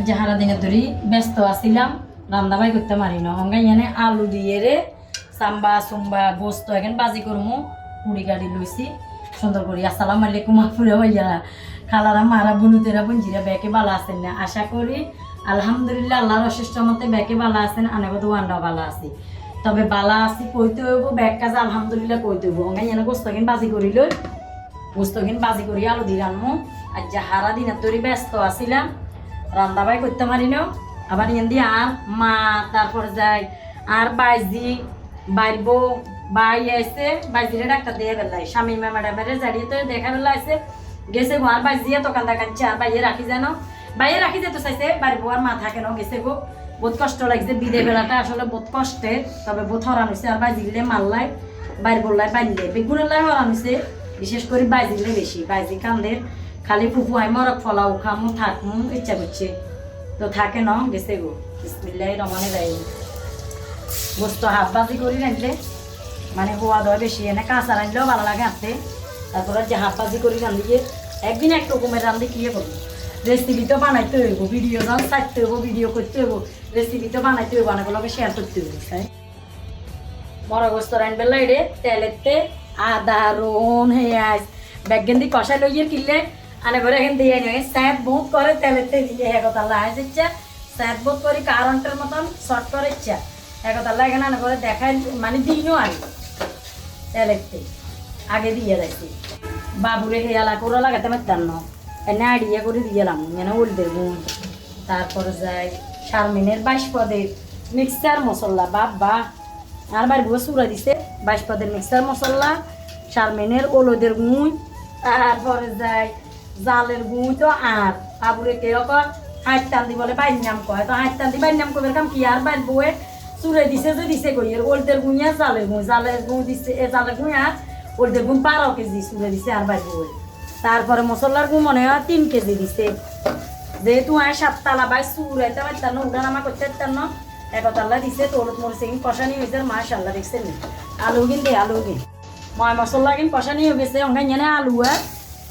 যে সারা দিনের ধরে ব্যস্ত আছিলাম রান্না বাই করতে পারি না হঙ্গা এখানে আলু দিয়ে রে সাম্বা সুম্বা গোস্ত এখন বাজি করমু পুরি গাড়ি লইছি সুন্দর করি আসসালামু আলাইকুম আপুরা ভাইয়ারা খালারা মারা বুনুতেরা বঞ্জিরা ব্যাকে ভালো আছেন না আশা করি আলহামদুলিল্লাহ আল্লাহর অশেষ মতে ব্যাকে ভালো আছেন আনেগত ওয়ান্ডাও ভালো আছি তবে বালা আছি কইতে হইব ব্যাগ কাজ আলহামদুলিল্লাহ কইতে হইব হঙ্গা এখানে গোস্ত কিন বাজি করি লই গোস্ত কিন বাজি করি আলু দিয়ে রান্নু আর যে সারা দিনের ধরে ব্যস্ত আছিলাম রান্না বাই করতে পারি না আবার এমনি আর মা তারপর যাই আর বাইজি বাইরব বাই আইসে বাইজিরে ডাক্তার দিয়ে বেলাই স্বামী ম্যাডামের জাড়িয়ে তো দেখা বেলা আইসে গেছে গো আর বাইজিয়ে দোকান দেখাচ্ছে আর বাইয়ে রাখি যেন বাইয়ে রাখি যেতে চাইছে বাইরব আর মা থাকে না গেছে গো বহুত কষ্ট লাগছে বিদে বেলাটা আসলে বহুত কষ্টের তবে বহুত হরান হয়েছে আর বাইজিলে মারলাই বাইর বললাই বাইলে বেগুনের লাই হরান হয়েছে বিশেষ করে বাইজিলে বেশি বাইজি কান্দের খালি ফুফু আই মরক ফলাও খামু থাকমু ইচ্ছা করছে তো থাকে ন গেছে গো বিসমিল্লাহির রহমানির রহিম গোস্ত হাফ বাজি করি রাখলে মানে হওয়া দেওয়া বেশি এনে কাঁচা রাখলেও ভালো লাগে আনতে তারপরে যে হাফ বাজি করি রান্ধিয়ে একদিন এক রকমের রান্ধি কি করবো রেসিপি তো বানাইতে হইব ভিডিও যখন ছাড়তে হইব ভিডিও করতে হইব রেসিপি তো বানাইতে হইব অনেকগুলোকে শেয়ার করতে হইব তাই মরা গোস্ত রানবেলা এড়ে তেলেতে আদা রোন হেঁয়াজ ব্যাগেন্দি কষাই লইয়ে কিনলে আনে ঘরে এখন দিয়ে নিয়ে স্যাপ বহুত করে তেলেতে দিয়ে একতাল্লা ইচ্ছা স্যাপ বহুত করি কারণটার মতন শর্ট করে ইচ্ছা একতাল্লা এখানে আনে ঘরে দেখাই মানে দিনও আনি তেলেতে আগে দিয়ে রাখি বাবুরে হেয়ালা করে লাগাতে পারতাম না এনে আইডিয়া করে দিয়েলাম মানে ওলদের গুণ তারপরে যাই শারমিনের 22 পদের মিক্সচার মশলা বাবা আর বাড়ি বউ চুরা দিছে 22 পদের মিক্সচার মশলা শারমিনের ওলদের গুণ তারপরে যাই জালের গুঁই তো আর বাবুরে কেরকম হাত টান্দি বলে বাইর নাম কয় তো হাত টান্দি বাইর নাম কবে কাম কি আর বাইর বউয়ে চুরে দিছে যে দিছে কই এর ওলদের গুঁই আর জালের গুঁই দিছে এ জালের গুঁই আর ওলদের গুঁই 12 কেজি চুরে দিছে আর বাইর বউয়ে তারপরে মশলার গুঁই মনে হয় 3 কেজি দিছে যেহেতু আয় 7 তালা বাই চুরাইতে পারতাম না উঠানামা করতে পারতাম না একতাল্লা দিছে তো হলুদ মরিচে কিন কষানি হয়েছে মাশাআল্লাহ দেখছেন আলু কিন দে আলু কিন ময় মশলা কিন কষানি হয়ে গেছে অঙ্গাই জানে আলু আর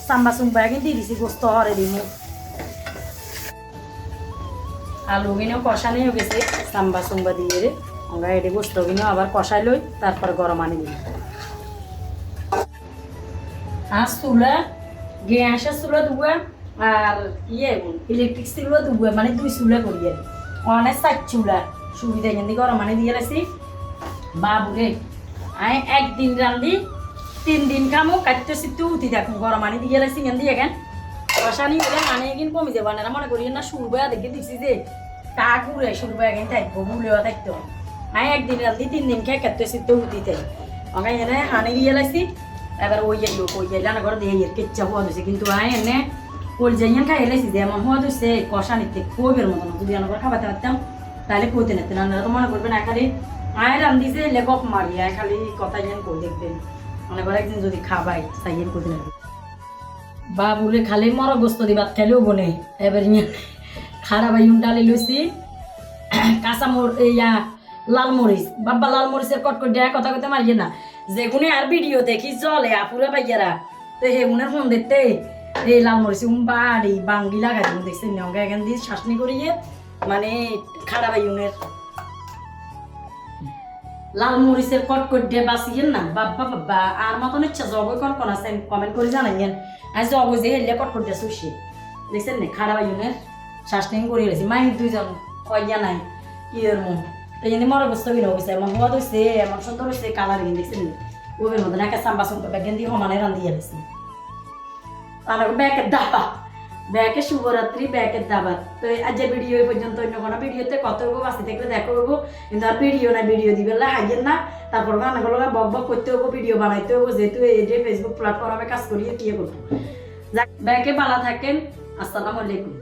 সাম্বা সুম্বা কিন দিয়ে দিছি গোস্ত হরে দিম আলু কিনেও কষানি হয়ে গেছে সাম্বা সুম্বা দিয়ে রে অঙ্গাই এটি গোস্ত কিনেও আবার কষাই লই তারপর গরম আনি দিই আর চুলা গ্যাসের চুলা দুয়া আর ইলেকট্রিক চুলা দুয়া মানে 2 চুলা করিয়ে অনেক 4 চুলা সুবিধা কিন্তু গরম আনি দিয়ে রাখছি বাবুরে আই একদিন রান্ধি 3 দিন খামো কাটতে সিটু উঠি দেখো গরম আনি দিয়ে রাখছি কিন্তু এখন কষানি হলে মানে কিন্তু কমে যাবে না মনে করি না সুরবা দেখে দিছি যে কাক উড়ে সুরবা এখন থাকবো ভুলেও থাকতো আই একদিন রান্ধি 3 দিন খেয়ে কাটতে সিটু উঠিতে ওখানে এনে আনি দিয়ে রাখছি এবার ওই লোক ওই না করে দিয়ে কেচ্চা হওয়া দিছে কিন্তু আই এনে ওই যাইয়ান খাই এলাইছি যে এমন হওয়া দিচ্ছে কষানিতে খুবের মতন যদি আনা করে খাবাতে পারতাম তাহলে কইতে নিতেন আপনারা তো মনে করবেন খালি আয় রান্ধিছে লেখক মারি আয় খালি কথা যেন কই দেখবেন মনে করে একদিন যদি খাবাই তাইয়েন কইতে লাগবে বাবুলে খালি মর গোস্ত দি ভাত খাইলেও বনে এবার খারাপ আইন ডালি লইছি কাঁচা ইয়া লাল মরিচ বাবা লাল মরিচের কটকট দেয়া কথা কইতে মারিয়ে না যেগুনে আর ভিডিও দেখি চলে আপুরা ভাইয়ারা তো হেগুনের ফোন দেখতে এই লাল মরিচ বাড়ি বাঙ্গি লাগাই দিন দেখছেন অঙ্গা এখান দিয়ে শাসনি করিয়ে মানে খারাপ আইনের লাল মরিচের কটকট দিয়ে বাঁচিয়েন না বাবা বাবা আর মতন ইচ্ছা জগই কন আছেন কমেন্ট করে জানাইয়েন আর জগ যে হেলে কটকট দিয়ে শুষে দেখছেন না খারাপ আইনের শাসনি করিয়ে রেছি মাই 2 জন কইয়া নাই কি এর মন এই জন্য মর অবস্থা কিনা হয়েছে এমন হওয়া হয়েছে এমন সুন্দর হয়েছে কালার কিনে দেখছেন ওবের মধ্যে একটা সাম্বা সুম্বা ব্যাগেন দিয়ে সমানে রান্ধিয়ে রেছি আর ব্যাগের দাবা ব্যাগে শুভরাত্রি ব্যাগের দাবা তো আজ ভিডিও এই পর্যন্ত অন্য কোনো ভিডিওতে কত হবো বাঁচি থাকলে দেখো হবো কিন্তু আর ভিডিও না ভিডিও দিবে হাইয়েন না তারপর গানগুলো বক বক করতে হবো ভিডিও বানাইতে হবো যেহেতু এই যে ফেসবুক প্ল্যাটফর্মে কাজ করিয়ে কি করবো ব্যাগে ভালো থাকেন আসসালামু আলাইকুম।